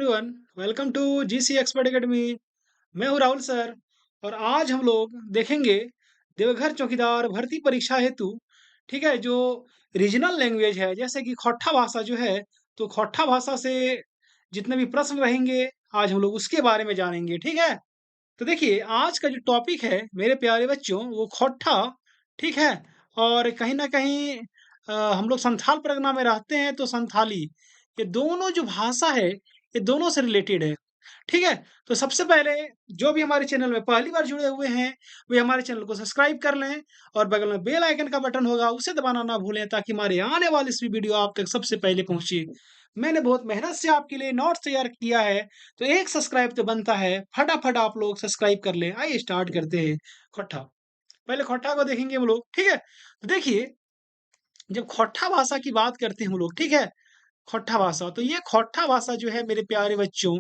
Everyone, welcome to GC expert academy. मैं हूं Rahul sir. और आज हम लोग देखेंगे देवघर चौकीदार भर्ती परीक्षा हेतु, ठीक है, जो रीजनल लैंग्वेज है जैसे कि खोट्टा भाषा जो है, तो खोट्टा भाषा से जितने भी प्रश्न रहेंगे आज हम लोग उसके बारे में जानेंगे। ठीक है, तो देखिए आज का जो टॉपिक है मेरे प्यारे बच्चों वो खोट्टा, ठीक है। और कहीं ना कहीं हम लोग संथाल परगना में रहते हैं तो संथाली, ये दोनों जो भाषा है ये दोनों से रिलेटेड है। ठीक है, तो सबसे पहले जो भी हमारे चैनल में पहली बार जुड़े हुए हैं वे हमारे चैनल को सब्सक्राइब कर लें और बगल में बेल आइकन का बटन होगा उसे दबाना ना भूलें ताकि हमारे आने वाली इस वीडियो आप तक सबसे पहले पहुंचे। मैंने बहुत मेहनत से आपके लिए नोट्स तैयार किया है, तो एक सब्सक्राइब तो बनता है, फटाफट आप लोग सब्सक्राइब कर लें। आइए स्टार्ट करते हैं। खोट्टा, पहले खोट्टा को देखेंगे हम लोग। ठीक है, तो देखिए जब खोट्टा भाषा की बात करते हैं हम लोग, ठीक है, खोट्टा भाषा, तो ये खोट्टा भाषा जो है मेरे प्यारे बच्चों,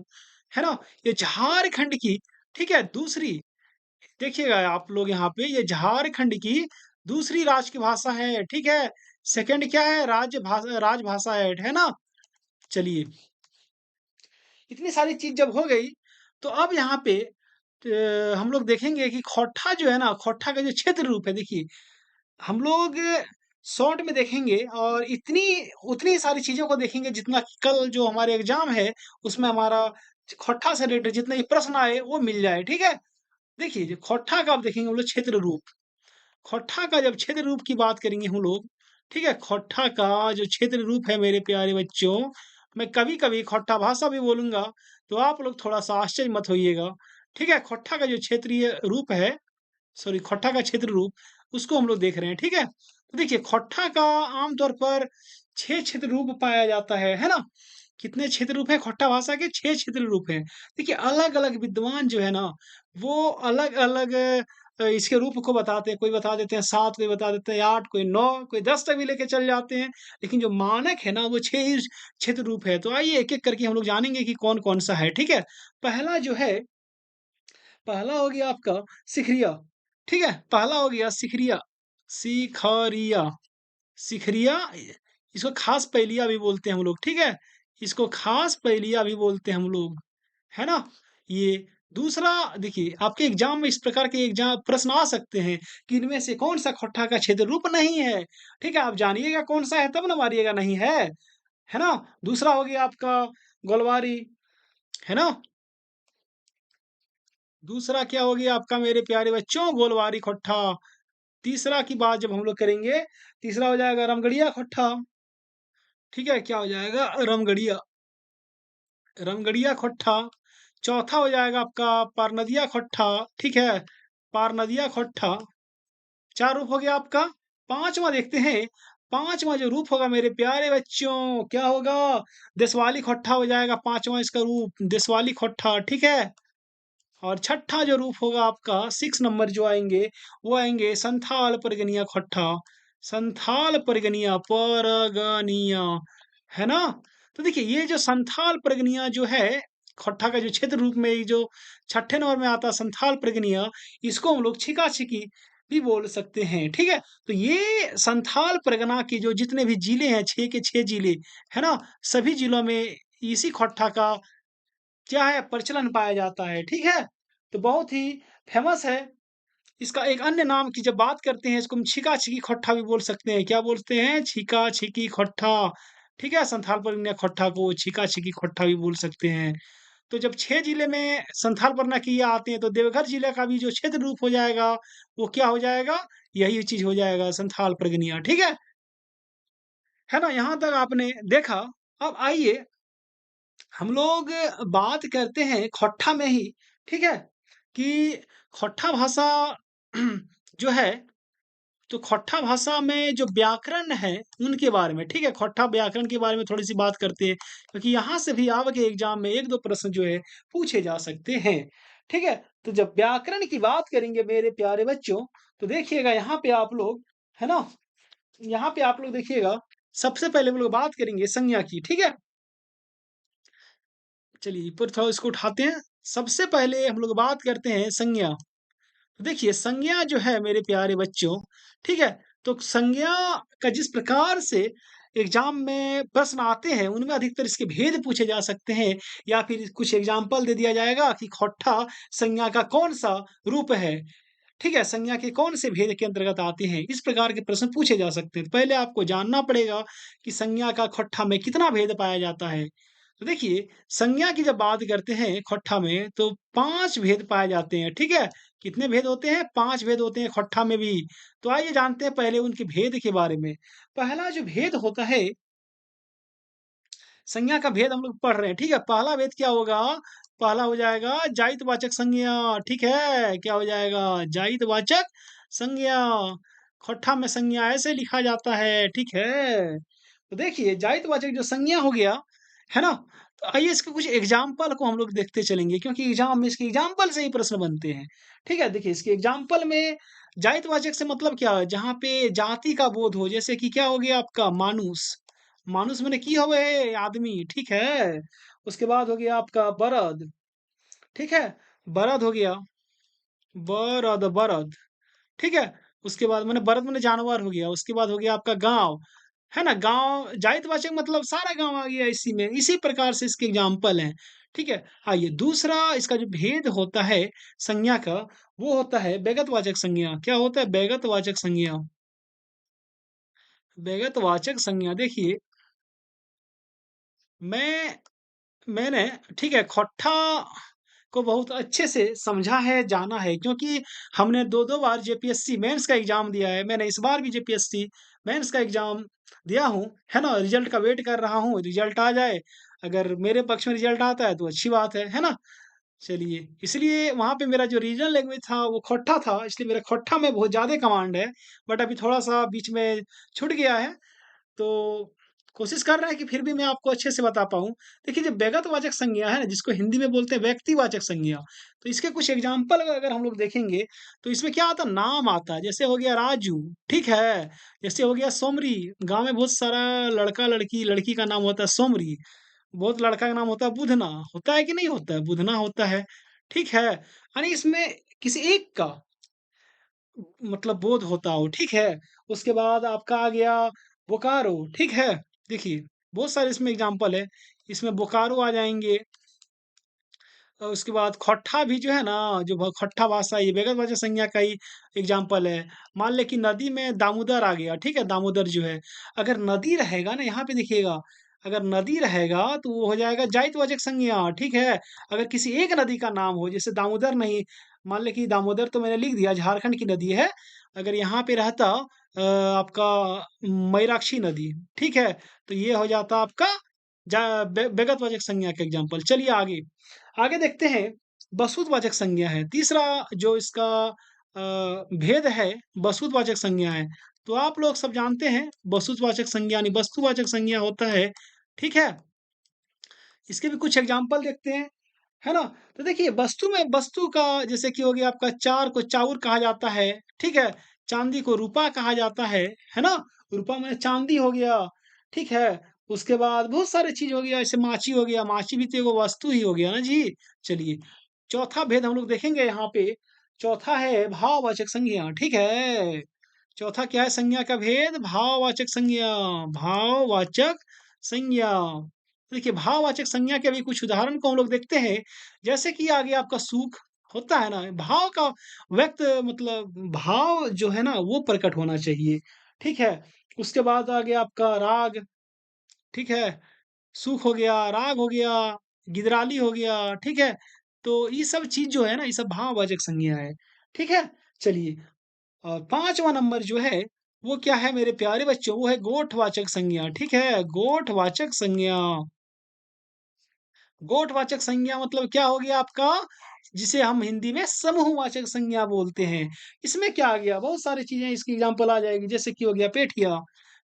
है ना, ये झारखंड की, ठीक है, दूसरी, देखिएगा आप लोग यहाँ पे, ये झारखंड की दूसरी राज की भाषा है। ठीक है, सेकंड क्या है, राजभाषा है ना। चलिए, इतनी सारी चीज जब हो गई तो अब यहाँ पे हम लोग देखेंगे कि खोट्टा जो है ना, खोट्टा का जो क्षेत्र रूप है, देखिए हम लोग शॉर्ट में देखेंगे और इतनी उतनी सारी चीजों को देखेंगे जितना कि कल जो हमारे एग्जाम है उसमें हमारा खोट्टा से रिलेटेड जितने भी प्रश्न आए वो मिल जाए। ठीक है, देखिए जो खोट्टा का आप देखेंगे हम लोग क्षेत्र रूप, खोट्टा का जब क्षेत्र रूप की बात करेंगे हम लोग, ठीक है, खोट्टा का जो क्षेत्र रूप है मेरे प्यारे बच्चों, मैं कभी कभी खोट्टा भाषा भी बोलूंगा तो आप लोग थोड़ा सा आश्चर्य मत होइएगा। ठीक है, खोट्टा का जो क्षेत्रीय रूप है, सॉरी खोट्टा का क्षेत्र रूप, उसको हम लोग देख रहे हैं। ठीक है, तो देखिए खोट्टा का आमतौर पर 6 क्षेत्र रूप पाया जाता है ना। कितने क्षेत्र रूप हैं खोट्टा भाषा के? 6 क्षेत्र रूप हैं। देखिए अलग-अलग विद्वान जो है ना, वो अलग-अलग इसके रूप को बताते हैं। कोई बता देते हैं 7, कोई बता देते हैं 8, कोई 9, कोई 10 तक भी लेके चल जाते हैं। लेकिन जो मानक है ना वो 6 ही क्षेत्र रूप है। तो आइए एक-एक करके हम लोग जानेंगे कि कौन-कौन सा है। ठीक है, पहला जो है, पहला हो गया आपका सिखरिया। ठीक है, पहला हो गया सिखरिया, सिखरिया, सिखरिया, इसको खास पहेलिया भी बोलते हैं हम लोग। ठीक है, इसको खास पहेलिया भी बोलते हैं हम लोग, है ना। ये दूसरा, देखिए आपके एग्जाम में इस प्रकार के एग्जाम प्रश्न आ सकते हैं कि इनमें से कौन सा खोट्टा का क्षेत्र रूप नहीं है। ठीक है, आप जानिएगा कौन सा है तब ना मारिएगा नहीं है ना। दूसरा हो गया आपका गोलवारी, है ना। दूसरा क्या हो गया आपका मेरे प्यारे बच्चों? गोलवारी खोट्टा। तीसरा की बात जब हम लोग करेंगे, तीसरा हो जाएगा रामगढ़िया खोट्टा। ठीक है, क्या हो जाएगा? रामगढ़िया, रामगढ़िया खोट्टा। चौथा हो जाएगा आपका पारनदिया खोट्टा। ठीक है, पारनदिया खोट्टा। 4 रूप हो गया आपका। पांचवा देखते हैं, पांचवा जो रूप होगा मेरे प्यारे बच्चों क्या होगा? देशवाली खोट्टा हो जाएगा पांचवा इसका रूप, देशवाली खोट्टा। ठीक है, और छठा जो रूप होगा आपका 6 नंबर जो आएंगे, वो आएंगे संथाल परगनिया खोट्टा, संथाल परगनिया परगनिया, है ना। तो देखिए ये जो संथाल परगनिया जो है, खोट्टा का जो क्षेत्र रूप में ये जो छठे नंबर में आता है संथाल परगनिया, इसको हम लोग छिका छिकी भी बोल सकते हैं। ठीक है, तो ये संथाल परगना के जो जितने भी जिले हैं, 6 के 6 जिले, है ना, सभी जिलों में इसी खोट्टा का क्या है, प्रचलन पाया जाता है। ठीक है, तो बहुत ही फेमस है। इसका एक अन्य नाम की जब बात करते हैं, इसको हम छीका-छिकी खोट्टा भी बोल सकते हैं। क्या बोलते हैं? छीका-छिकी खोट्टा। ठीक है, संथाल परगना खोट्टा को छीका-छिकी खोट्टा भी बोल सकते हैं। तो जब 6 जिले में संथाल परगना की ये आते हैं, तो देवघर जिले का भी जो क्षेत्र रूप हो जाएगा, वो क्या हो जाएगा? यही चीज़ हो जाएगा, संथाल परगनिया। ठीक है ना? यहाँ तक आपने देखा। अब आइए हम लोग बात करते हैं खोट्टा में ही, ठीक है, कि खोट्टा भाषा जो है, तो खोट्टा भाषा में जो व्याकरण है उनके बारे में, ठीक है, खोट्टा व्याकरण के बारे में थोड़ी सी बात करते हैं क्योंकि यहाँ से भी आपके एग्जाम में एक दो प्रश्न जो है पूछे जा सकते हैं। ठीक है, तो जब व्याकरण की बात करेंगे मेरे प्यारे बच्चों, तो देखिएगा यहाँ पे आप लोग, है ना, यहाँ पे आप लोग देखिएगा, सबसे पहले हम लोग बात करेंगे संज्ञा की। ठीक है, चलिए ऊपर थोड़ा इसको उठाते हैं। सबसे पहले हम लोग बात करते हैं संज्ञा। तो देखिए संज्ञा जो है मेरे प्यारे बच्चों, ठीक है, तो संज्ञा का जिस प्रकार से एग्ज़ाम में प्रश्न आते हैं, उनमें अधिकतर इसके भेद पूछे जा सकते हैं या फिर कुछ एग्ज़ाम्पल दे दिया जाएगा कि खट्टा संज्ञा का कौन-सा रूप है। ठीक है? संज्ञा के कौन से भेद के अंतर्गत आते हैं? इस प्रकार के प्रश्न पूछे जा सकते हैं। तो पहले आपको जानना पड़ेगा कि संज्ञा का खट्टा में कितना भेद पाया जाता है। तो देखिए, संज्ञा की जब बात करते हैं खट्टा में तो 5 भेद पाए जाते हैं, ठीक है? कितने भेद होते हैं? 5 भेद होते हैं खट्टा में भी। तो आइए जानते हैं पहले उनके भेद के बारे में। पहला जो भेद होता है, संज्ञा का भेद हम लोग पढ़ रहे हैं, ठीक है? पहला भेद क्या होगा? पहला हो जाएगा जाइतवाचक संज्ञा, ठीक है? क्या हो जाएगा? जाइतवाचक संज्ञा। खट्टा में संज्ञा ऐसे लिखा जाता है, ठीक है? तो देखिए जाइतवाचक जो संज्ञा हो गया, है ना? तो आइए इसके कुछ एग्ज़ाम्पल को हम लोग देखते चलेंगे क्योंकि एग्ज़ाम में इसके एग्ज़ाम्पल से ही प्रश्न बनते हैं। ठीक है? देखिए इसके एग्ज़ाम्पल में जाइतवाचक से मतलब क्या है? जहाँ पे जाति का बोध हो, जैसे कि क्या हो गया आपका मानुष। मानुष माने की हवे आदमी, ठीक है? उसके बाद हो गया आपका बरद, ठीक है? बरद हो गया, बरद, ठीक है? उसके बाद माने बरद माने जानवर हो गया, उसके बाद हो गया आपका गाँव, है ना? गाँव जाइतवाचक मतलब सारा गाँव आ गया इसी में, इसी प्रकार से इसके एग्ज़ाम्पल हैं, ठीक है? आइए दूसरा इसका जो भेद होता है संज्ञा का, वो होता है व्यगतवाचक संज्ञा। क्या होता है? व्यगतवाचक संज्ञा। व्यगतवाचक संज्ञा देखिए, मैं मैंने ठीक है, खट्टा को बहुत अच्छे से समझा है, जाना है क्योंकि हमने 2-2 बार जेपीएससी मेंस का एग्ज़ाम दिया है। मैंने इस बार भी जेपीएससी मेंस का एग्ज़ाम दिया हूँ, है ना? रिज़ल्ट का वेट कर रहा हूँ, रिज़ल्ट आ जाए, अगर मेरे पक्ष में रिज़ल्ट आता है तो अच्छी बात है ना? चलिए, इसलिए वहाँ पे मेरा जो रीजनल लैंग्वेज था वो खट्टा था, इसलिए मेरा खट्टा में बहुत ज़्यादा कमांड है। बट अभी थोड़ा-सा बीच में छूट गया है। तो कोशिश कर रहे हैं कि फिर भी मैं आपको अच्छे से बता पाऊँ। देखिए, जो व्यक्तिवाचक संज्ञा है ना, जिसको हिंदी में बोलते हैं व्यक्तिवाचक संज्ञा, तो इसके कुछ एग्ज़ाम्पल अगर हम लोग देखेंगे, तो इसमें क्या आता है, नाम आता है। जैसे हो गया राजू, ठीक है? जैसे हो गया सोमरी, गाँव में बहुत सारा लड़का-लड़की, लड़की का नाम होता है सोमरी, बहुत लड़का का नाम होता है बुधना, होता है कि नहीं होता है? बुधना होता है, ठीक है? यानी इसमें किसी एक का मतलब बोध होता हो, ठीक है? उसके बाद आपका आ गया बोकारो, ठीक है? देखिए, बहुत सारे इसमें एग्ज़ाम्पल है। इसमें बोकारो आ जाएँगे उसके बाद खट्ठा भी जो है ना, जो खट्ठा भाषा ये व्यक्तिवाचक संज्ञा का ही एग्ज़ाम्पल है। मान लें कि नदी में दामोदर आ गया, ठीक है? दामोदर जो है, अगर नदी रहेगा ना यहाँ पे देखिएगा, अगर नदी रहेगा तो वो हो जाएगा जाइतवाचक संज्ञा, ठीक है? अगर किसी एक नदी का नाम हो, जैसे दामोदर नहीं, मान लें कि दामोदर तो मैंने लिख दिया झारखंड की नदी है। अगर यहाँ पे रहता आपका मयूराक्षी नदी, ठीक है? तो ये हो जाता आपका जा व्यक्तिवाचक संज्ञा का एग्ज़ाम्पल। चलिए आगे। आगे देखते हैं वस्तुवाचक संज्ञा है। तीसरा जो इसका भेद है वस्तुवाचक संज्ञा है। तो आप लोग सब जानते हैं वस्तुवाचक संज्ञा यानी वस्तुवाचक संज्ञा होता है, ठीक है? इसके भी कुछ एग्ज़ाम्पल देखते हैं, है ना? तो देखिए वस्तु में वस्तु का जैसे कि हो गया आपका चार को चाउर कहा जाता है, ठीक है? चाँदी को रूपा कहा जाता है ना? रूपा माने चाँदी हो गया, ठीक है? उसके बाद बहुत सारे चीज़ हो गया, जैसे माची हो गया, माची भी तो एगो वस्तु ही हो गया ना जी। चलिए, चौथा भेद हम लोग देखेंगे यहाँ पे, चौथा है भाववाचक संज्ञा, ठीक है? चौथा क्या है संज्ञा का भेद? भाववाचक संज्ञा, भाववाचक संज्ञा। देखिए भाववाचक संज्ञा के भी कुछ उदाहरण को हम लोग देखते हैं, जैसे कि आ गया आपका सुख, होता है ना? भाव का व्यक्त मतलब भाव जो है ना वो प्रकट होना चाहिए, ठीक है? उसके बाद आ गया आपका राग, ठीक है? सुख हो गया, राग हो गया, गिदराली हो गया, ठीक है? तो ये सब चीज़ जो है ना, ये सब भाववाचक संज्ञा है, ठीक है? चलिए 5वाँ नंबर जो है, वो क्या है मेरे प्यारे बच्चों? वो है गोठवाचक संज्ञा, ठीक है? गोठवाचक संज्ञा। गोठवाचक संज्ञा मतलब क्या हो गया आपका? जिसे हम हिंदी में समूहवाचक संज्ञा बोलते हैं। इसमें क्या आ गया? बहुत सारी चीज़ें इसकी एग्ज़ाम्पल आ जाएगी, जैसे कि हो गया पेठिया,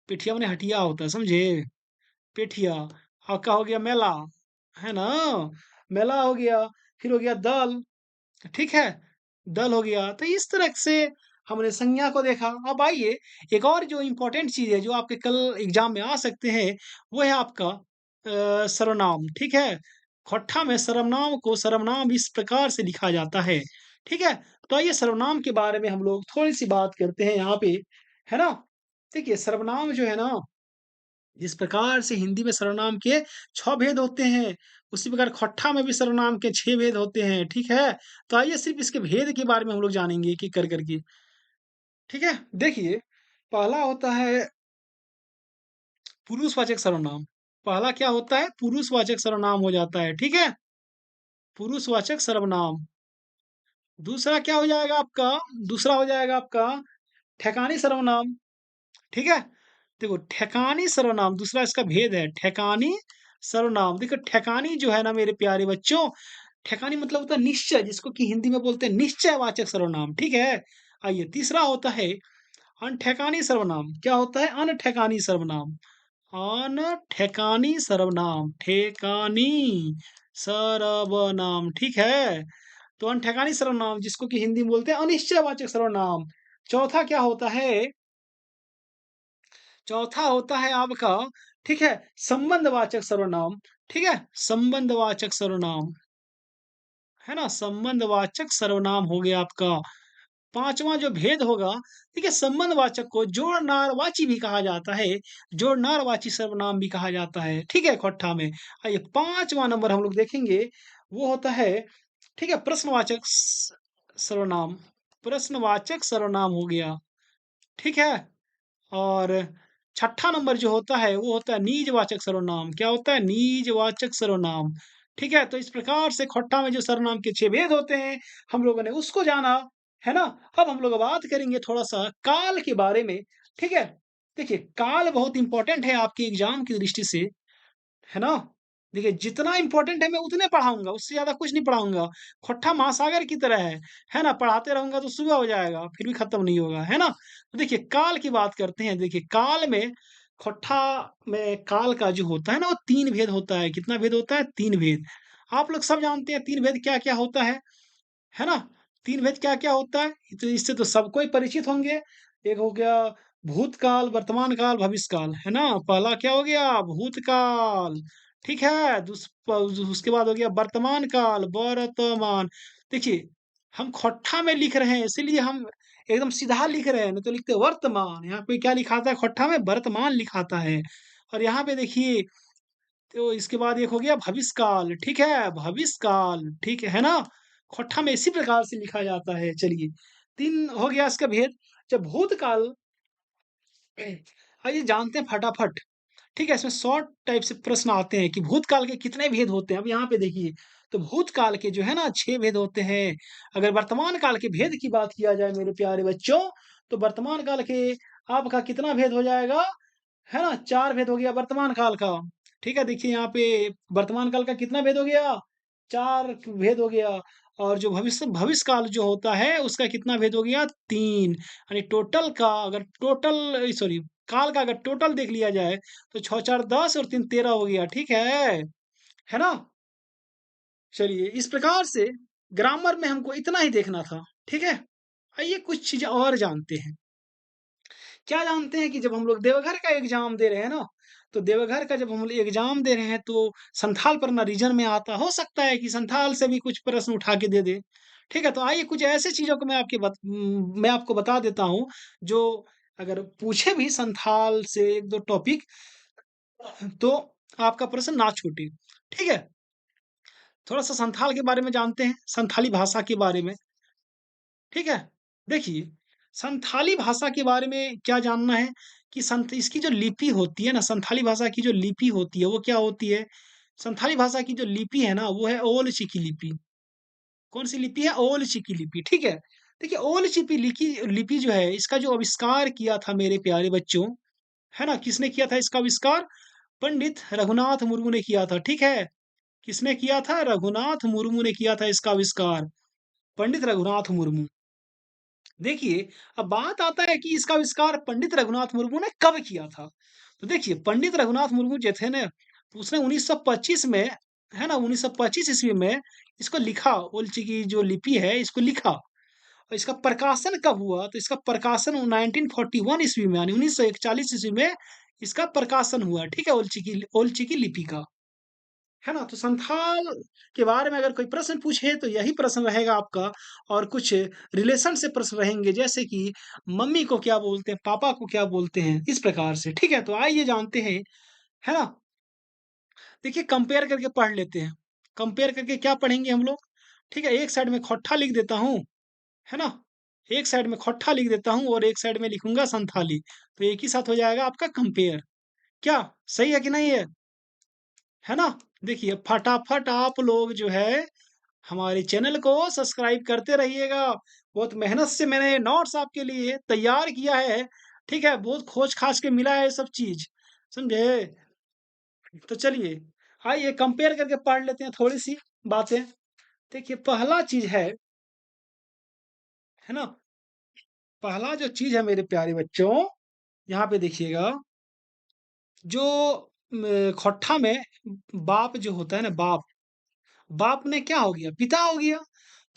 पेठिया माने हटिया होता है, समझे? पेठिया, आपका हो गया मेला, है ना? मेला हो गया, फिर हो गया दल, ठीक है? दल हो गया, तो इस तरह से हमने संज्ञा को देखा। अब आइए एक और जो इम्पोर्टेंट चीज़ है, जो आपके कल एग्ज़ाम में आ सकते हैं, वो है आपका सर्वनाम, ठीक है? खट्ठा में सर्वनाम को सर्वनाम इस प्रकार से लिखा जाता है, ठीक है? तो आइए सर्वनाम के बारे में हम लोग थोड़ी-सी बात करते हैं यहाँ पे, है ना? देखिए सर्वनाम जो है ना जिस प्रकार से हिंदी में सर्वनाम के 6 भेद होते हैं, उसी प्रकार खट्ठा में भी सर्वनाम के 6 भेद होते हैं, ठीक है? तो आइए सिर्फ़ इसके भेद के बारे में हम लोग जानेंगे एक-एक कर के, ठीक है? देखिए, पहला होता है पुरुषवाचक सर्वनाम। पहला क्या होता है? पुरुषवाचक सर्वनाम हो जाता है, ठीक है? पुरुषवाचक सर्वनाम। दूसरा क्या हो जाएगा आपका? दूसरा हो जाएगा आपका ठेकानी सर्वनाम, ठीक है? देखो ठेकानी सर्वनाम दूसरा इसका भेद है, ठेकानी सर्वनाम। देखो ठेकानी जो है ना मेरे प्यारे बच्चों, ठेकानी मतलब होता है निश्चय जिसको कि हिंदी में बोलते हैं निश्चयवाचक सर्वनाम, ठीक है? आइए तीसरा होता है अनठेकानी सर्वनाम। क्या होता है? अनठेकानी सर्वनाम। अनठेकानी सर्वनाम, ठेकानी सर्वनाम, ठीक है? तो अनठेकानी सर्वनाम जिसको कि हिंदी में बोलते हैं अनिश्चयवाचक सर्वनाम। चौथा क्या होता है? चौथा होता है आपका, ठीक है, संबंधवाचक सर्वनाम, ठीक है? संबंधवाचक सर्वनाम, है ना? संबंधवाचक सर्वनाम हो गया आपका। पाँचवाँ जो भेद होगा, ठीक है, संबंधवाचक को जोड़-नार-वाची भी कहा जाता है, जोड़-नार-वाची सर्वनाम भी कहा जाता है, ठीक है, इकट्ठा में। आइए 5वाँ नंबर हम लोग देखेंगे, वो होता है, ठीक है, प्रश्नवाचक सर्वनाम। प्रश्नवाचक सर्वनाम हो गया, ठीक है? और छठा नंबर जो होता है वो होता है निजवाचक सर्वनाम। क्या होता है? निजवाचक सर्वनाम। ठीक है? तो इस प्रकार से खट्टा में जो सर्वनाम के 6 भेद होते हैं, हम लोगों ने उसको जाना, है ना? अब हम लोग बात करेंगे थोड़ा-सा काल के बारे में, ठीक है? देखिए, काल बहुत इम्पोर्टेंट है आपके एग्ज़ाम की दृष्टि से, है ना? देखिए, जितना इम्पोर्टेंट है मैं उतने पढ़ाऊँगा, उससे ज़्यादा कुछ नहीं पढ़ाऊँगा। खट्टा महासागर की तरह है ना? पढ़ाते रहूँगा तो सुबह हो जाएगा, फिर भी खत्म नहीं होगा, है ना? तो देखिए, काल की बात करते हैं। देखिए, काल में खट्टा में काल का जो होता है ना, वो 3 भेद होता है। कितना भेद होता है? 3 भेद। आप लोग सब जानते हैं 3 भेद क्या-क्या होता है ना? 3 भेद क्या-क्या होता है? तो इससे तो सबको ही परिचित होंगे। एक हो गया भूतकाल, वर्तमान काल, भविष्यकाल, है ना? पहला क्या हो गया? भूतकाल, ठीक है? उसके बाद हो गया वर्तमान काल, वर्तमान। देखिए, हम खट्ठा में लिख रहे हैं, इसीलिए हम एकदम सीधा लिख रहे हैं, नहीं तो लिखते वर्तमान। यहाँ पे क्या लिखाता है खट्टा में? वर्तमान लिखाता है। और यहाँ पे देखिए तो इसके बाद एक हो गया भविष्यकाल, ठीक है? भविष्यकाल, ठीक है ना? खट्ठा में इसी प्रकार से लिखा जाता है, चलिए। 3 हो गया इसका भेद। जब भूतकाल आइए जानते हैं फटाफट, ठीक है? इसमें शॉर्ट टाइप से प्रश्न आते हैं कि भूतकाल के कितने भेद होते हैं? अब यहाँ पे देखिए, तो भूतकाल के जो है ना 6 भेद होते हैं। अगर वर्तमान काल के भेद की बात किया जाए मेरे प्यारे बच्चों, तो वर्तमान काल के आपका कितना भेद हो जाएगा? है ना? 4 भेद हो गया वर्तमान काल का। ठीक है? देखिए यहाँ पे वर्तमान काल का कितना भेद हो गया? 4 भेद हो गया और जो भविष्य काल जो होता है उसका कितना भेद हो गया? 3 यानी टोटल का अगर टोटल सॉरी काल का अगर टोटल देख लिया जाए तो 6 4 10 और 3 13 हो गया, ठीक है? है ना? चलिए इस प्रकार से ग्रामर में हमको इतना ही देखना था, ठीक है? आइए कुछ चीज़ें और जानते हैं। क्या जानते हैं कि जब हम लोग देवघर का एग्ज़ाम दे रहे हैं ना, तो देवघर का जब हम लोग एग्ज़ाम दे रहे हैं तो संथाल पढ़ना रीजन में आता हो सकता है कि संथाल से भी कुछ प्रश्न उठा के दे दे। ठीक है? तो आइए कुछ ऐसे चीज़ों को मैं आपको बता देता हूँ, जो अगर पूछे भी संथाल से 1-2 टॉपिक तो आपका प्रश्न ना छूटे। ठीक है? थोड़ा-सा संथाल के बारे में जानते हैं, संथाली भाषा के बारे में। ठीक है? देखिए, संथाली भाषा के बारे में क्या जानना है कि संथ इसकी जो लिपि होती है ना, संथाली भाषा की जो लिपि होती है, वो क्या होती है? संथाली भाषा की जो लिपि है ना, वो है ओल चिकी लिपि। कौन-सी लिपि है? ओल चिकी लिपि, ठीक है? देखिए, ओल चिपी लिपि लिपि जो है, इसका जो आविष्कार किया था मेरे प्यारे बच्चों, है ना? किसने किया था इसका आविष्कार? पंडित रघुनाथ मुर्मू ने किया था, ठीक है? किसने किया था? रघुनाथ मुर्मू ने किया था इसका आविष्कार, पंडित रघुनाथ मुर्मू। देखिए, अब बात आता है कि इसका आविष्कार पंडित रघुनाथ मुर्मू ने कब किया था? तो देखिए, पंडित रघुनाथ मुर्मू जो थे ना, उसने 1925 में, है ना, 1925 ईस्वी में इसको लिखा, उलची की जो लिपि है, इसको लिखा और इसका प्रकाशन कब हुआ? तो इसका प्रकाशन 1941 ईस्वी में यानी 1941 ईस्वी में इसका प्रकाशन हुआ, ठीक है? उलची की लिपि का। है ना? तो संथाल के बारे में अगर कोई प्रश्न पूछे तो यही प्रश्न रहेगा आपका और कुछ रिलेशन से प्रश्न रहेंगे जैसे कि मम्मी को क्या बोलते हैं, पापा को क्या बोलते हैं, इस प्रकार से। ठीक है? तो आइए जानते हैं है ना? देखिए कंपेयर करके पढ़ लेते हैं। कंपेयर करके क्या पढ़ेंगे हम लोग? ठीक है, एक साइड में खोट्टा लिख देता हूँ, है ना? एक साइड में खोट्टा लिख देता हूँ और एक साइड में लिखूँगा संथाली। तो एक ही साथ हो जाएगा आपका कंपेयर। क्या सही है कि नहीं है? है ना? देखिए फटाफट आप लोग जो है हमारे चैनल को सब्सक्राइब करते रहिएगा। बहुत मेहनत से मैंने नोट्स आपके लिए तैयार किया है। ठीक है? बहुत खोज-खाज के मिला है ये सब चीज़। समझे? तो चलिए, आइए कंपेयर करके पढ़ लेते हैं थोड़ी-सी बातें। देखिए पहला चीज़ है ना? पहला जो चीज़ है मेरे प्यारे बच्चों, यहाँ पे देखिएगा, जो खट्टा में बाप जो होता है ना बाप, बाप में क्या हो गया? पिता हो गया।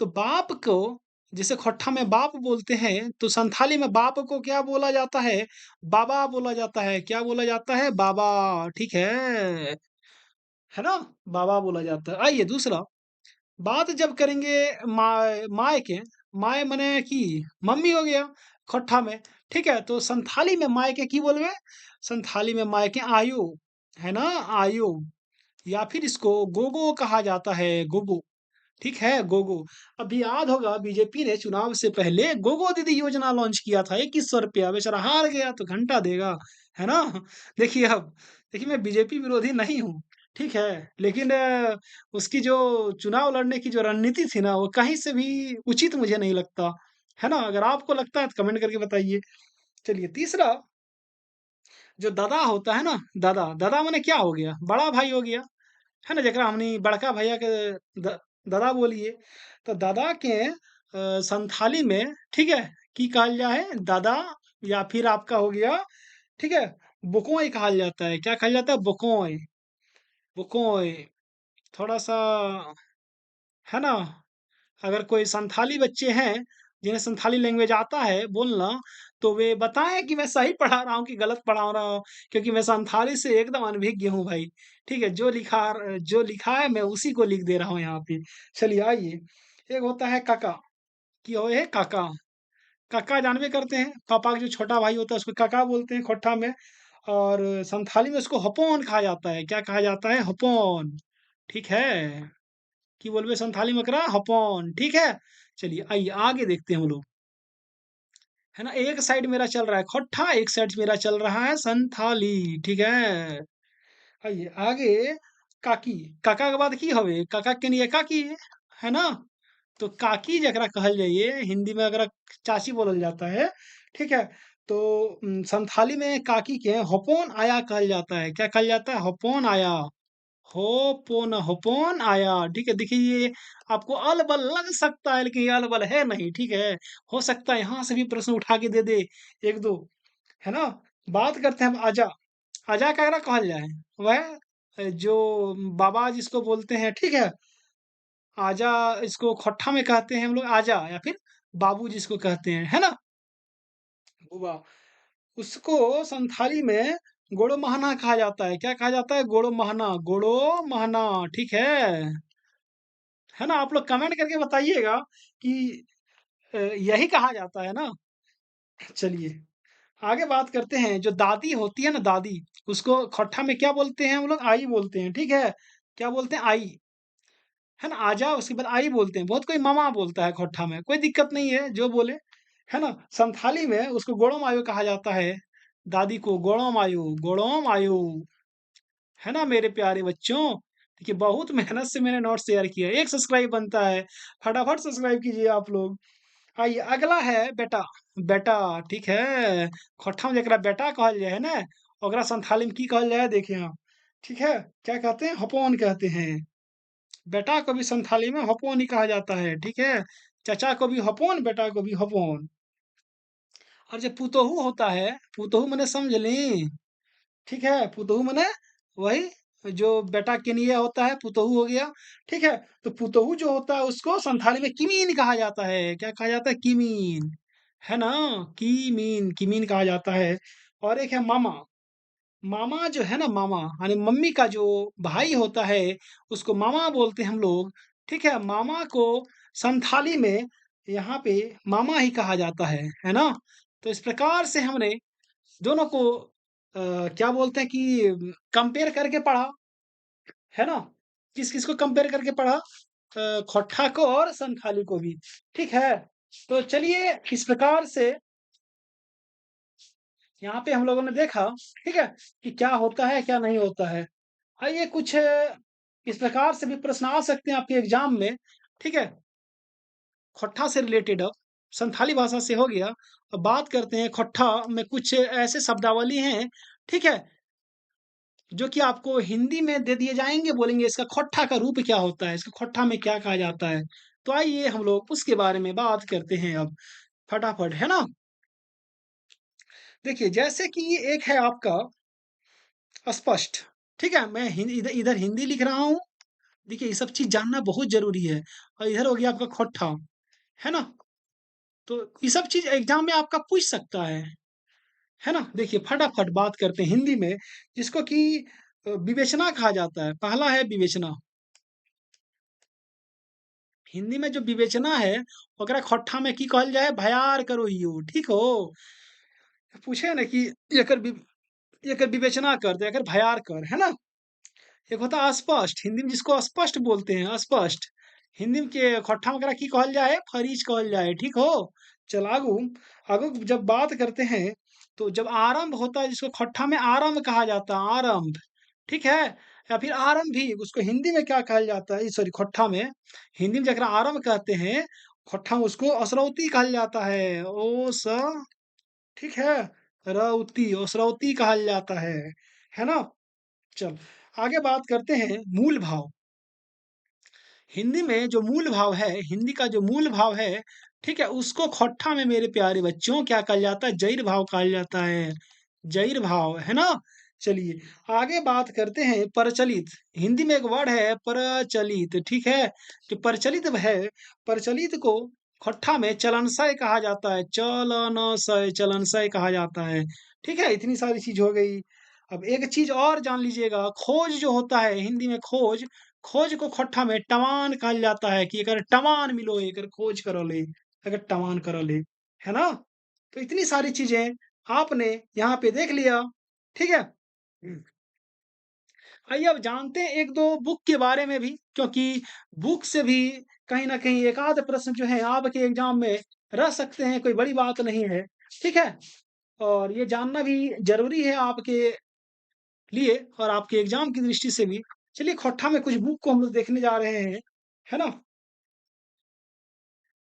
तो बाप को जैसे खट्टा में बाप बोलते हैं, तो संथाली में बाप को क्या बोला जाता है? बाबा बोला जाता है। क्या बोला जाता है? बाबा, ठीक है ना? बाबा बोला जाता है। आइए दूसरा, बात जब करेंगे माय के, माय मने कि मम्मी हो गया खट्टा में, ठीक है? तो संथाली में माय के की बोलबे? संथाली में माय के आयो, है ना? आयो, या फिर इसको गोगो कहा जाता है, गोगो। ठीक है, गोगो। अभी याद होगा बीजेपी ने चुनाव से पहले गोगो दीदी योजना लॉन्च किया था, ₹2100 बेचारा हार गया तो घंटा देगा, है ना? देखिए अब, देखिए मैं बीजेपी विरोधी नहीं हूँ, ठीक है? लेकिन उसकी जो चुनाव लड़ने की जो रणनीति थी ना, वो कहीं से भी उचित मुझे नहीं लगता, है ना? अगर आपको लगता है तो कमेंट करके बताइए। चलिए तीसरा, जो दादा होता है ना, दादा, दादा माने क्या हो गया? बड़ा भाई हो गया। है ना? जेकरा हमनी बड़का भैया के द दादा बोलिए। तो दादा के संथाली में ठीक है, की कहल जा है? दादा, या फिर आपका हो गया ठीक है, बुकोय कहल जाता है। क्या कहल जाता है? बुकोय, बुकोय। थोड़ा-सा, है ना? अगर कोई संथाली बच्चे हैं, जिन्हें संथाली लैंग्वेज आता है बोलना, तो वे बताएँ कि मैं सही पढ़ा रहा हूँ कि गलत पढ़ा रहा हूँ, क्योंकि मैं संथाली से एकदम अनभिज्ञ हूँ भाई। ठीक है? जो लिखा है मैं उसी को लिख दे रहा हूँ यहाँ पे। चलिए आइए, एक होता है काका, कि होए है काका। काका जानबे करते हैं, पापा का जो छोटा भाई होता है उसको काका बोलते हैं खोट्टा में, और संथाली में उसको हपोन कहा जाता है। क्या कहा जाता है? हपोन। ठीक है? কি বলবে संथाली में करा हपन, ठीक है? चलिए आइए आगे देखते हैं हम लोग, है ना? एक साइड मेरा चल रहा है खोट्टा, एक साइड मेरा चल रहा है संथाली, ठीक है? आइए आगे, काकी, काका के बाद की हवे? काका के लिए काकी, है ना? तो काकी जकरा कहल जाइए, हिंदी में अगर चाची बोलल जाता है, ठीक है? तो संथाली में काकी के हपोन आया कहल जाता है। क्या कहल जाता है? हपोन आया। होपोन आया, ठीक है? देखिए ये आपको अल-बल लग सकता है, लेकिन ये अल-बल है नहीं, ठीक है? हो सकता है यहाँ से भी प्रश्न उठा के दे दे 1-2, है ना? बात करते हैं अब आजा, आजा केकरा कहल जाए? वह जो बाबा जिसको बोलते हैं, ठीक है? आजा, इसको खोट्टा में कहते हैं हम लोग आजा, या फिर बाबू जिसको कहते हैं, है ना? बुआ, उसको संथाली में गोड़ो महना कहा जाता है। क्या कहा जाता है? गोड़ो महना, गोड़ो महना, ठीक है? है ना? आप लोग कमेंट करके बताइएगा कि यही कहा जाता है ना? चलिए, आगे बात करते हैं, जो दादी होती है ना दादी, उसको खट्टा में क्या बोलते हैं हम लोग? आई बोलते हैं, ठीक है? क्या बोलते हैं? आई, है ना? आजा उसके बाद आई बोलते हैं। बहुत कोई मामा बोलता है खट्टा में, कोई दिक्कत नहीं है, जो बोले, है ना? संथाली में उसको गोड़म आयो कहा जाता है, दादी को गोड़म आयो, गोड़म आयो। है ना मेरे प्यारे बच्चों? देखिए बहुत मेहनत से मैंने नोट्स तैयार किया है। 1 सब्सक्राइब बनता है, फटाफट सब्सक्राइब कीजिए आप लोग। आइए अगला है बेटा, बेटा, ठीक है? खोट्ठा में जेकरा बेटा कहल जाए है ना, ओकरा संथाली में की कहल जाए देखिए आप, ठीक है? क्या कहते हैं? हपोन कहते हैं। बेटा को भी संथाली में हपोन ही कहा जाता है, ठीक है? चाचा को भी हपोन, बेटा को भी हपोन। और जो पुतोहू होता है, पुतोहू माने समझ ली? ठीक है? पुतोहू माने वही जो बेटा केनिया होता है, पुतोहू हो गया, ठीक है? तो पुतोहू जो होता है उसको संथाली में किमीन कहा जाता है। क्या कहा जाता है? किमीन, है ना? कीमीन, किमीन कहा जाता है। और एक है मामा, मामा जो है ना मामा, यानी मम्मी का जो भाई होता है, उसको मामा बोलते हैं हम लोग, ठीक है? मामा को संथाली में यहाँ पे मामा ही कहा जाता है ना? तो इस प्रकार से हमने दोनों को क्या बोलते हैं कि कंपेयर करके पढ़ा, है ना? किस-किस को कंपेयर करके पढ़ा? खोट्टा को और संथाली को भी, ठीक है? तो चलिए इस प्रकार से यहाँ पे हम लोगों ने देखा, ठीक है? कि क्या होता है, क्या नहीं होता है। आइए कुछ इस प्रकार से भी प्रश्न आ सकते हैं आपके एग्ज़ाम में, ठीक है? खोट्टा से रिलेटेड अब, संथाली भाषा से हो गया। अब बात करते हैं खोट्टा में कुछ ऐसे शब्दावली हैं, ठीक है? जो कि आपको हिंदी में दे दिए जाएँगे, बोलेंगे इसका खोट्टा का रूप क्या होता है? इसको खोट्टा में क्या कहा जाता है? तो आइए हम लोग उसके बारे में बात करते हैं अब फटाफट, है ना? देखिए जैसे कि एक है आपका स्पष्ट, ठीक है? मैं हिं इधर इधर हिंदी लिख रहा हूँ, देखिए ये सब चीज़ जानना बहुत ज़रूरी है और इधर हो गया आपका खोट्टा, है ना? तो ये सब चीज़ एग्ज़ाम में आपका पूछ सकता है ना? देखिए फटाफट बात करते हैं हिंदी में जिसको कि विवेचना कहा जाता है। पहला है विवेचना। हिंदी में जो विवेचना है ओकरा खोट्ठा में की कहल जाए भयार करो हियो, ठीक हो? पूछे ना कि एकर विवेचना कर दे, एकर भयार कर, है ना? एक होता है अस्पष्ट, हिंदी में जिसको अस्पष्ट बोलते हैं, अस्पष्ट। हिंदी में के खोट्ठा में एकरा की कहल जाए? फरीच कहल जाए, ठीक हो? चल आगू आगू जब बात करते हैं, तो जब आरंभ होता है जिसको खोट्ठा में आरंभ कहा जाता है, आरंभ, ठीक है? या फिर आरंभी उसको हिंदी में क्या कहल जाता है सॉरी खोट्ठा में, हिंदी में जकरा आरंभ कहते हैं, खोट्ठा में उसको असरौती कहल जाता है। ठीक है? रौती, ओसरौती कहल जाता है ना? चल, आगे बात करते हैं मूल भाव। हिंदी में जो मूल भाव है, हिंदी का जो मूल भाव है, ठीक है? उसको खोट्ठा में मेरे प्यारे बच्चों क्या कहा जाता है? जइर भाव कहा जाता है। जइर भाव, है ना? चलिए, आगे बात करते हैं प्रचलित। हिंदी में एक वर्ड है प्रचलित, ठीक है? जो प्रचलित है, प्रचलित को खोट्ठा में चलनसय कहा जाता है। चलनसय, चलनसय कहा जाता है। ठीक है? इतनी सारी चीज़ हो गई। अब एक चीज़ और जान लीजिएगा, खोज जो होता है हिंदी में खोज, खोज को खोट्ठा में टवान कहल जाता है कि एकर टवान मिलो, एकर खोज करले, एकर टवान करले, है ना? तो इतनी सारी चीज़ें आपने यहाँ पे देख लिया, ठीक है? हुँ। आइए अब जानते हैं 1-2 बुक के बारे में भी, क्योंकि बुक से भी कहीं न कहीं एक आध प्रश्न जो है आपके एग्ज़ाम में रह सकते हैं, कोई बड़ी बात नहीं है, ठीक है? और ये जानना भी ज़रूरी है आपके लिए और आपके एग्ज़ाम की दृष्टि से भी। चलिए खोट्ठा में कुछ बुक को हम लोग देखने जा रहे हैं, है ना?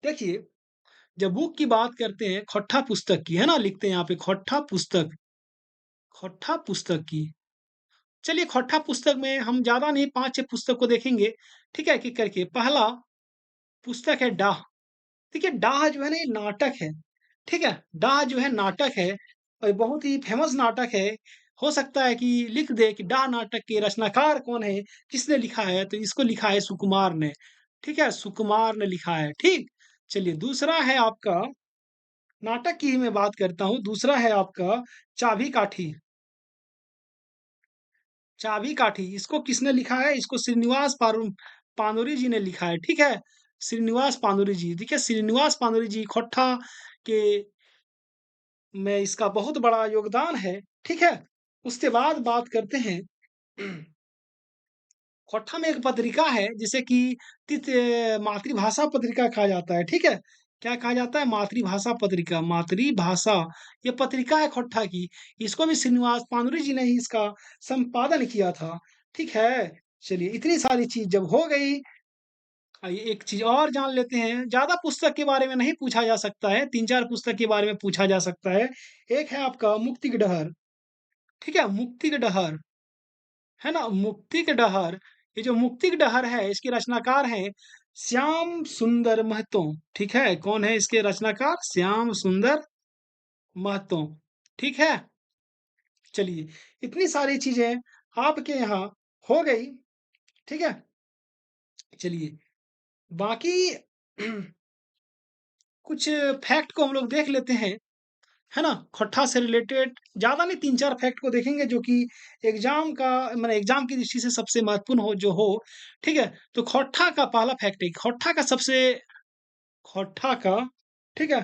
देखिए, जब बुक की बात करते हैं खोट्ठा पुस्तक की, है ना? लिखते हैं यहाँ पे खोट्ठा पुस्तक की। चलिए खोट्ठा पुस्तक में हम ज़्यादा नहीं 5-6 पुस्तक को देखेंगे, ठीक है? एक-एक करके। पहला पुस्तक है डाह। देखिए डाह जो है ना ये नाटक है, ठीक है? डाह जो है नाटक है और बहुत ही फ़ेमस नाटक है। हो सकता है कि लिख दे कि डाह नाटक के रचनाकार कौन है? किसने लिखा है? तो इसको लिखा है सुकुमार ने, ठीक है? सुकुमार ने लिखा है, ठीक? चलिए दूसरा है आपका नाटक की ही मैं बात करता हूँ, दूसरा है आपका चाभी काठी। चाबी काठी, इसको किसने लिखा है? इसको श्रीनिवास पानूरी जी ने लिखा है, ठीक है? श्रीनिवास पानूरी जी, देखिए श्रीनिवास पानूरी जी खोट्ठा के में इसका बहुत बड़ा योगदान है, ठीक है? उसके बाद बात करते हैं खोट्ठा में एक पत्रिका है जिसे कि मातृभाषा पत्रिका कहा जाता है, ठीक है? क्या कहा जाता है? मातृभाषा पत्रिका, मातृभाषा ये पत्रिका है खोट्ठा की। इसको भी श्रीनिवास पानूरी जी ने ही इसका संपादन किया था, ठीक है? चलिए इतनी सारी चीज़ जब हो गई, आइए एक चीज़ और जान लेते हैं। ज़्यादा पुस्तक के बारे में नहीं पूछा जा सकता है, 3-4 पुस्तक के बारे में पूछा जा सकता है। एक है आपका मुक्ति की डहर, ठीक है? मुक्ति की डहर। है ना? मुक्ति के डहर, ये जो मुक्ति के डहर है, इसके रचनाकार हैं श्याम सुंदर महतो, ठीक है? कौन है इसके रचनाकार? श्याम सुंदर महतो, ठीक है? चलिए, इतनी सारी चीज़ें आपके यहाँ हो गई, ठीक है? चलिए, बाकी कुछ फैक्ट को हम लोग देख लेते हैं, है ना? खोट्ठा से रिलेटेड ज़्यादा नहीं 3-4 फैक्ट को देखेंगे जो कि एग्ज़ाम का माने एग्ज़ाम की दृष्टि से सबसे महत्वपूर्ण हो, ठीक है? तो खोट्ठा का पहला फैक्ट है, खोट्ठा का, ठीक है?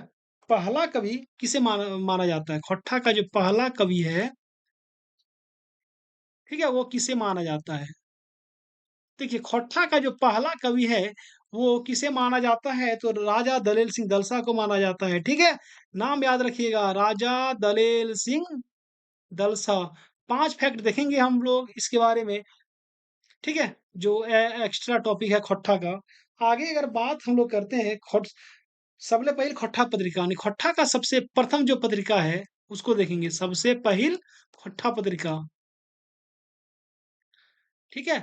पहला कवि किसे माना माना जाता है? खोट्ठा का जो पहला कवि है, ठीक है? वो किसे माना जाता है? देखिए, खोट्टा का जो पहला कवि है, वो किसे माना जाता है? तो राजा दलेल सिंह दलसा को माना जाता है, ठीक है? नाम याद रखिएगा, राजा दलेल सिंह दलसा। 5 फैक्ट देखेंगे हम लोग इसके बारे में, ठीक है? जो एक्स्ट्रा टॉपिक है खोट्टा का। आगे अगर बात हम लोग करते हैं सबले पहिल खोट्टा पत्रिका यानी खोट्टा का सबसे प्रथम जो पत्रिका है, उसको देखेंगे। सबसे पहिल खोट्टा पत्रिका, ठीक है?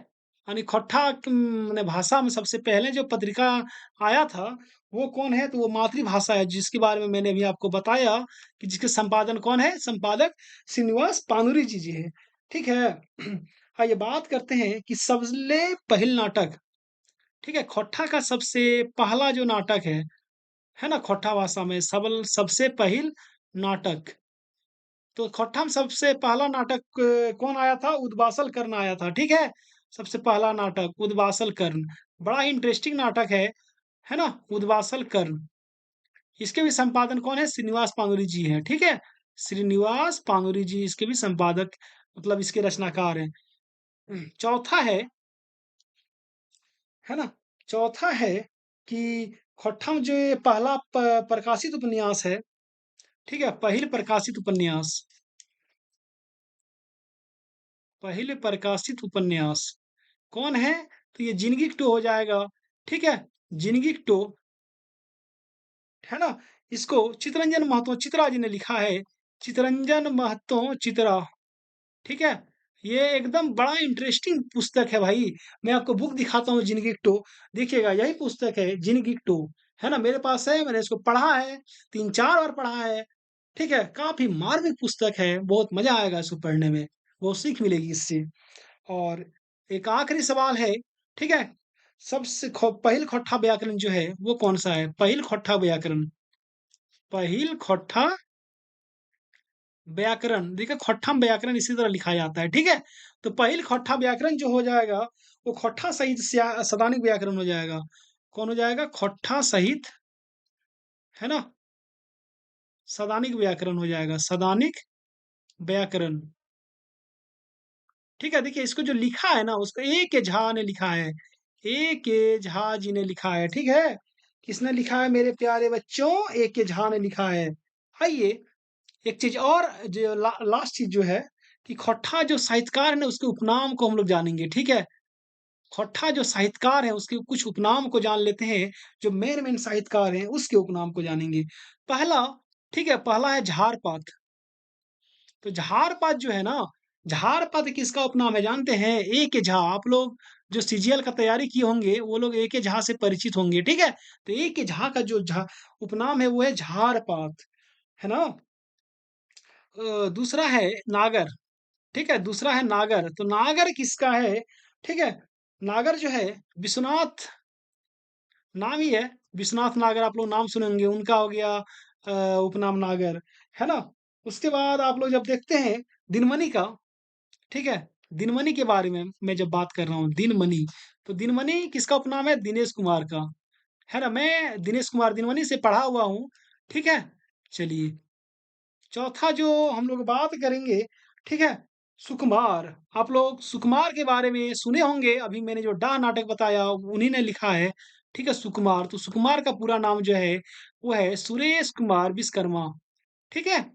यानी खोट्टा मने भाषा में सबसे पहले जो पत्रिका आया था, वो कौन है? तो वो मातृभाषा है, जिसके बारे में मैंने अभी आपको बताया कि जिसके संपादन कौन है? संपादक श्रीनिवास पानुरी जी हैं, ठीक है? आइए बात करते हैं कि सबले पहिल नाटक, ठीक है? खोट्टा का सबसे पहला जो नाटक है ना? खोट्टा भाषा में सबसे पहिल नाटक। तो खोट्टा में सबसे पहला नाटक कौन आया था? उद्वासल कर्ण आया था, ठीक है? सबसे पहला नाटक उद्वासल कर्ण, बड़ा ही इंटरेस्टिंग नाटक है ना? उद्वासल कर्ण। इसके भी संपादन कौन है? श्रीनिवास पानुरी जी हैं, ठीक है? श्रीनिवास पानुरी जी इसके भी संपादक मतलब इसके रचनाकार हैं। चौथा है ना? चौथा है कि खोट्टा में जो ये पहला प्रकाशित उपन्यास है, ठीक है? पहिल प्रकाशित उपन्यास, पहले प्रकाशित उपन्यास कौन है? तो ये जिनगिक-टो हो जाएगा, ठीक है? जिनगिक-टो, है ना? इसको चित्तरंजन महतो चित्रा जी ने लिखा है। चित्तरंजन महतो चित्रा, ठीक है? ये एकदम बड़ा इंटरेस्टिंग पुस्तक है भाई। मैं आपको बुक दिखाता हूँ जिनगिक-टो, देखिएगा यही पुस्तक है जिनगिक-टो, है ना? मेरे पास है, मैंने इसको पढ़ा है, 3-4 बार पढ़ा है, ठीक है? काफ़ी मार्मिक पुस्तक है, बहुत मज़ा आएगा इसको पढ़ने में, बहुत सीख मिलेगी इससे। और एक आखिरी सवाल है, ठीक है? सबसे पहिल खोट्टा व्याकरण जो है, वो कौन-सा है? पहिल खोट्टा व्याकरण, पहिल खोट्टा व्याकरण, देखिए खोट्टा में व्याकरण इसी तरह लिखा जाता है, ठीक है? तो पहिल खोट्टा व्याकरण जो हो जाएगा, वो खोट्टा सहित सदानिक व्याकरण हो जाएगा। कौन हो जाएगा? खोट्टा सहित, है ना? सदानिक व्याकरण हो जाएगा, सदानिक व्याकरण। ठीक है, देखिए इसको जो लिखा है ना उसको ए के झा ने लिखा है। ए के झा जी ने लिखा है, ठीक है? किसने लिखा है मेरे प्यारे बच्चों? ए के झा ने लिखा है। आइए एक चीज़ और जो लास्ट चीज़ जो है कि खोट्टा जो साहित्यकार है ना उसके उपनाम को हम लोग जानेंगे, ठीक है? खोट्टा जो साहित्यकार है उसके कुछ उपनाम को जान लेते हैं, जो मेन-मेन साहित्यकार हैं उसके उपनाम को जानेंगे। पहला, ठीक है? पहला है झारपात। तो झारपात जो है ना, झारपात किसका उपनाम है जानते हैं? ए के झा। आप लोग जो सीजीएल का तैयारी किए होंगे, वो लोग ए के झा से परिचित होंगे, ठीक है? तो ए के झा का जो उपनाम है वो है झारपात, है ना? दूसरा है नागर, ठीक है? दूसरा है नागर, तो नागर किसका है? ठीक है? नागर जो है विश्वनाथ नाम ही है, विश्वनाथ नागर आप लोग नाम सुने होंगे, उनका हो गया उपनाम नागर, है ना? उसके बाद आप लोग जब देखते हैं दिनमणि का, ठीक है? दिनमणि के बारे में मैं जब बात कर रहा हूँ, दिनमणि, तो दिनमणि किसका उपनाम है? दिनेश कुमार का, है ना? मैं दिनेश कुमार दिनमणि से पढ़ा हुआ हूँ, ठीक है? चलिए, चौथा जो हम लोग बात करेंगे, ठीक है? सुकुमार, आप लोग सुकुमार के बारे में सुने होंगे, अभी मैंने जो डाह नाटक बताया, उन्हीं ने लिखा है, ठीक है? सुकुमार, तो सुकुमार का पूरा नाम जो है, वो है सुरेश कुमार विश्वकर्मा, ठीक है?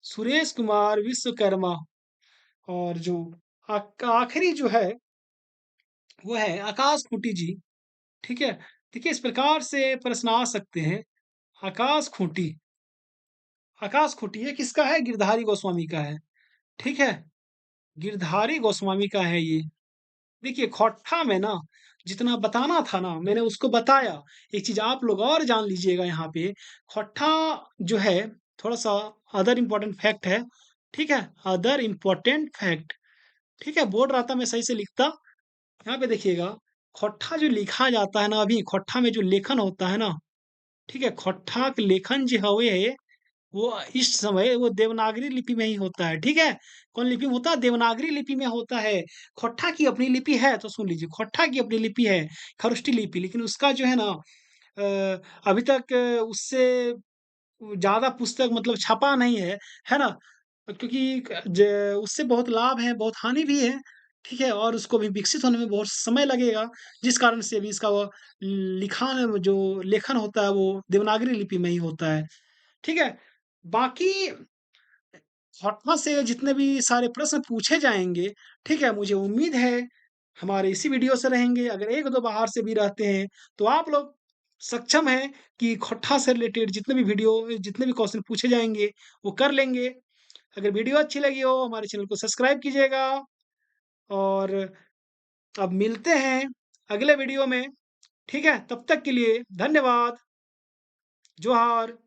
सुरेश कुमार विश्वकर्मा। और जो आखिरी जो है, वो है आकाश खूंटी जी, ठीक है? देखिए इस प्रकार से प्रश्न आ सकते हैं, आकाश खूंटी, आकाश खूंटी ये किसका है? गिरधारी गोस्वामी का है, ठीक है? गिरधारी गोस्वामी का है ये। देखिए खोट्टा में ना जितना बताना था ना मैंने उसको बताया। एक चीज़ आप लोग और जान लीजिएगा यहाँ पे, खोट्टा जो है थोड़ा-सा अदर इम्पोर्टेंट फैक्ट है, ठीक है? अदर इम्पोर्टेंट फैक्ट, ठीक है? बोल रहा था मैं सही से लिखता। यहाँ पे देखिएगा, खोट्टा जो लिखा जाता है ना अभी खोट्टा में जो लेखन होता है ना, ठीक है? खोट्टा के लेखन जो हवे वो इस समय वो देवनागरी लिपि में ही होता है, ठीक है? कौन लिपि में होता है? देवनागरी लिपि में होता है। खोट्टा की अपनी लिपि है तो सुन लीजिए, खोट्टा की अपनी लिपि है, खरुष्टी लिपि, लेकिन उसका जो है ना अभी तक उससे ज़्यादा पुस्तक मतलब छपा नहीं है, है ना? क्योंकि ज उससे बहुत लाभ है, बहुत हानि भी है, ठीक है? और उसको भी विकसित होने में बहुत समय लगेगा, जिस कारण से अभी इसका वो लिखान जो लेखन होता है, वो देवनागरी लिपि में ही होता है, ठीक है? बाकी हॉटमा से जितने भी सारे प्रश्न पूछे जाएँगे, ठीक है? मुझे उम्मीद है, हमारे इसी वीडियो से रहेंगे, अगर 1-2 बाहर से भी रहते हैं, तो आप लोग सक्षम हैं कि खट्टा से रिलेटेड जितने भी क्वेश्चन पूछे जाएँगे, वो कर लेंगे। अगर वीडियो अच्छी लगी हो, हमारे चैनल को सब्सक्राइब कीजिएगा और अब मिलते हैं अगले वीडियो में, ठीक है? तब तक के लिए धन्यवाद। जोहार।